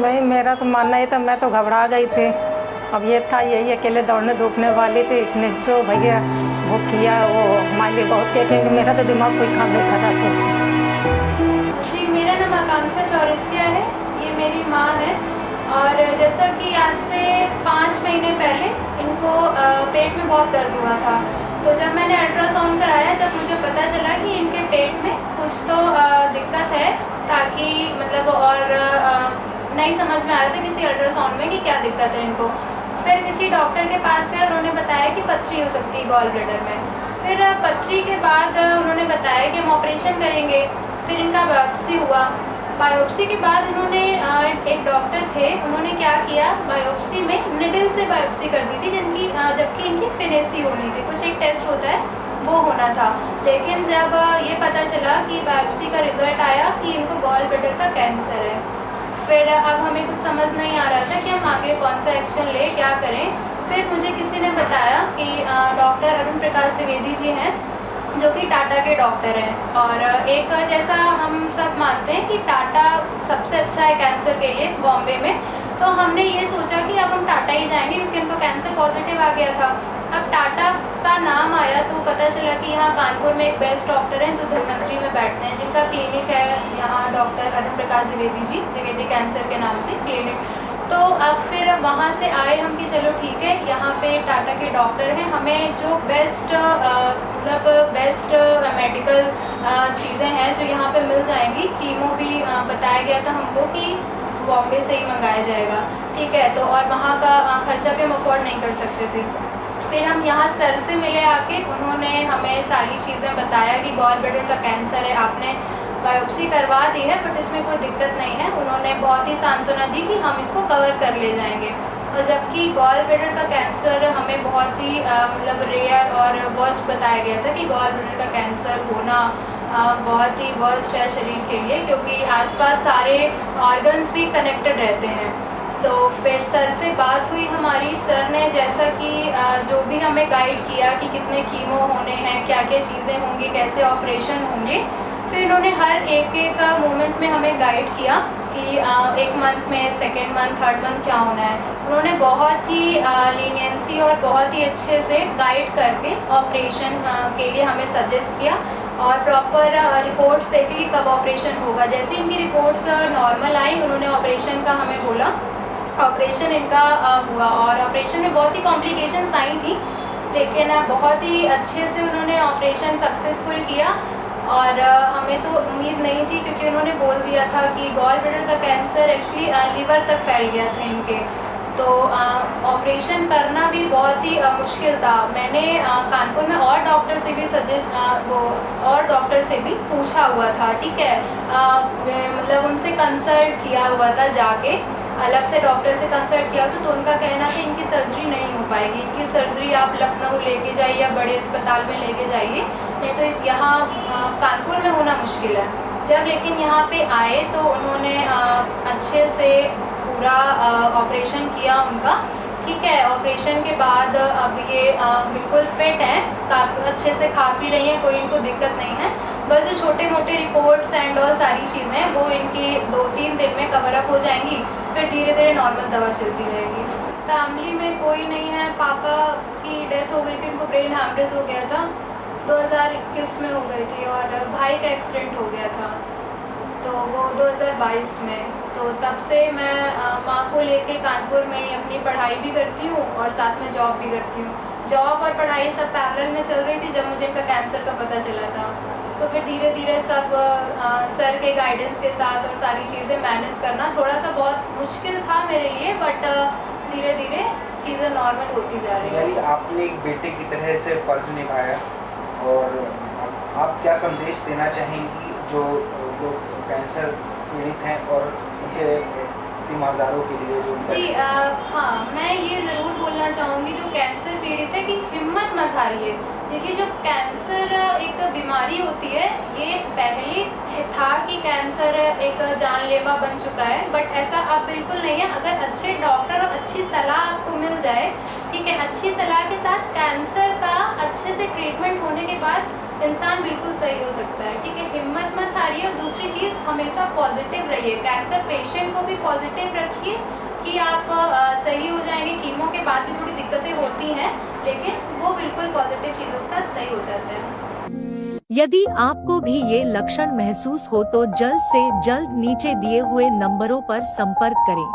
भाई मेरा तो मानना ही था, मैं तो घबरा गई थी। अब ये था, यही अकेले दौड़ने धूपने वाली थी, इसने जो भैया वो किया वो हमारे लिए बहुत किया, क्योंकि मेरा तो दिमाग कोई काम नहीं कर रहा था उसमें। जी, मेरा नाम आकांक्षा चौरसिया है, ये मेरी माँ है। और जैसा कि आज से 5 महीने पहले इनको पेट में बहुत दर्द हुआ था। तो जब मैंने अल्ट्रासाउंड कराया, जब मुझे पता चला कि इनके पेट में कुछ तो दिक्कत है, ताकि मतलब और नहीं समझ में आ रहा था किसी अल्ट्रासाउंड में कि क्या दिक्कत है इनको। फिर किसी डॉक्टर के पास गए, उन्होंने बताया कि पथरी हो सकती है गॉल ब्लैडर में। फिर पथरी के बाद उन्होंने बताया कि हम ऑपरेशन करेंगे। फिर इनका बायोप्सी हुआ। बायोप्सी के बाद उन्होंने एक डॉक्टर थे, उन्होंने क्या किया, बायोप्सी में निडल से बायोप्सी कर दी थी, जबकि इनकी फिनेसी होनी थी। कुछ एक टेस्ट होता है वो होना था। लेकिन जब ये पता चला कि बायोप्सी का रिजल्ट आया कि इनको गॉल ब्लैडर का कैंसर है, फिर अब हमें कुछ समझ नहीं आ रहा था कि हम आगे कौन सा एक्शन ले, क्या करें। फिर मुझे किसी ने बताया कि डॉक्टर अरुण प्रकाश द्विवेदी जी हैं, जो कि टाटा के डॉक्टर हैं। और एक जैसा हम सब मानते हैं कि टाटा सबसे अच्छा है कैंसर के लिए बॉम्बे में, तो हमने ये सोचा कि अब हम टाटा ही जाएंगे, क्योंकि उनको कैंसर पॉजिटिव आ गया था। अब टाटा का नाम आया तो पता चला कि यहाँ कानपुर में एक बेस्ट डॉक्टर हैं जो धन्वंतरी में बैठते हैं, जिनका क्लिनिक है यहाँ, डॉक्टर अरुण प्रकाश द्विवेदी जी, द्विवेदी कैंसर के नाम से क्लिनिक। तो अब फिर वहाँ से आए हम कि चलो ठीक है, यहाँ पे टाटा के डॉक्टर हैं, हमें जो बेस्ट मतलब बेस्ट मेडिकल चीज़ें हैं जो यहाँ पे मिल जाएंगी। कीमो भी बताया गया था हमको कि बॉम्बे से ही मंगाया जाएगा, ठीक है। तो और वहाँ का खर्चा भी हम अफोर्ड नहीं कर सकते थे। फिर हम यहाँ सर से मिले आके, उन्होंने हमें सारी चीज़ें बताया कि गॉल ब्लैडर का कैंसर है, आपने बायोप्सी करवा दी है बट इसमें कोई दिक्कत नहीं है। उन्होंने बहुत ही सांत्वना दी कि हम इसको कवर कर ले जाएंगे। और जबकि गॉल ब्लैडर का कैंसर हमें बहुत ही मतलब रेयर और वर्स्ट बताया गया था कि गॉल ब्लैडर का कैंसर होना बहुत ही वर्स्ट है शरीर के लिए, क्योंकि आसपास सारे ऑर्गन्स भी कनेक्टेड रहते हैं। तो फिर सर से बात हुई हमारी, सर ने जैसा कि जो भी हमें गाइड किया कि कितने कीमो होने हैं, क्या क्या चीज़ें होंगी, कैसे ऑपरेशन होंगे। फिर इन्होंने हर एक मोमेंट में हमें गाइड किया कि एक मंथ में, सेकेंड मंथ, थर्ड मंथ क्या होना है। उन्होंने बहुत ही लीनियंसी और बहुत ही अच्छे से गाइड करके ऑपरेशन के लिए हमें सजेस्ट किया और प्रॉपर रिपोर्ट्स देखी कि कब ऑपरेशन होगा। जैसे इनकी रिपोर्ट्स नॉर्मल आई, उन्होंने ऑपरेशन का हमें बोला। ऑपरेशन इनका हुआ और ऑपरेशन में बहुत ही कॉम्प्लिकेशंस आई थी, लेकिन बहुत ही अच्छे से उन्होंने ऑपरेशन सक्सेसफुल किया। और हमें तो उम्मीद नहीं थी, क्योंकि उन्होंने बोल दिया था कि गॉल ब्लैडर का कैंसर एक्चुअली लीवर तक फैल गया था इनके। तो ऑपरेशन करना भी बहुत ही मुश्किल था। मैंने कानपुर में और डॉक्टर से भी और डॉक्टर से भी पूछा हुआ था, ठीक है, मतलब उनसे कंसल्ट किया हुआ था जाके, अलग से डॉक्टर से कंसल्ट किया तो उनका कहना था इनकी सर्जरी नहीं हो पाएगी, इनकी सर्जरी आप लखनऊ लेके जाइए या बड़े अस्पताल में लेके जाइए, नहीं तो यहाँ कानपुर में होना मुश्किल है। जब लेकिन यहाँ पे आए तो उन्होंने अच्छे से पूरा ऑपरेशन किया उनका, ठीक है। ऑपरेशन के बाद अब ये बिल्कुल फिट हैं, काफ़ी अच्छे से खा पी रही हैं, कोई इनको दिक्कत नहीं है। बस जो छोटे मोटे रिपोर्ट्स एंड और सारी चीज़ें वो इनकी 2-3 दिन में कवर अप हो जाएंगी, फिर धीरे धीरे नॉर्मल दवा चलती रहेगी। फैमिली में कोई नहीं है, पापा की डेथ हो गई थी, उनको ब्रेन हैमरेज हो गया था, 2021 में हो गई थी। और भाई का एक्सीडेंट हो गया था तो वो 2022 में। तो तब से मैं माँ को लेके कानपुर में ही अपनी पढ़ाई भी करती हूँ और साथ में जॉब भी करती हूँ। जॉब और पढ़ाई सब पैरेलल में चल रही थी जब मुझे इनका कैंसर का पता चला था। तो फिर धीरे धीरे सब सर के गाइडेंस के साथ और सारी चीज़ें मैनेज करना थोड़ा सा बहुत मुश्किल था मेरे लिए, बट धीरे धीरे चीज़ें नॉर्मल होती जा रही है। यानी आपने एक बेटे की तरह से फ़र्ज़ निभाया, और आप क्या संदेश देना चाहेंगी जो लोग कैंसर पीड़ित हैं और उनके तीमारदारों के लिए जो जी हाँ, मैं ये ज़रूर बोलना चाहूँगी जो कैंसर पीड़ित है कि हिम्मत मत हारिए। देखिए, जो कैंसर एक बीमारी होती है, ये पहले था कि कैंसर एक जानलेवा बन चुका है, बट ऐसा अब बिल्कुल नहीं है। अगर अच्छे डॉक्टर और अच्छी सलाह आपको मिल जाए, ठीक है, अच्छी सलाह के साथ कैंसर का अच्छे से ट्रीटमेंट होने के बाद इंसान बिल्कुल सही हो सकता है, ठीक है। हिम्मत मत हारिए। और दूसरी चीज़, हमेशा पॉजिटिव रहिए। कैंसर पेशेंट को भी पॉजिटिव रखिए कि आप सही हो जाएंगे। कीमो के बाद भी थोड़ी दिक्कतें होती हैं, लेकिन वो बिल्कुल पॉजिटिव चीज़ों के साथ सही हो जाते हैं। यदि आपको भी ये लक्षण महसूस हो तो जल्द से जल्द नीचे दिए हुए नंबरों पर संपर्क करें।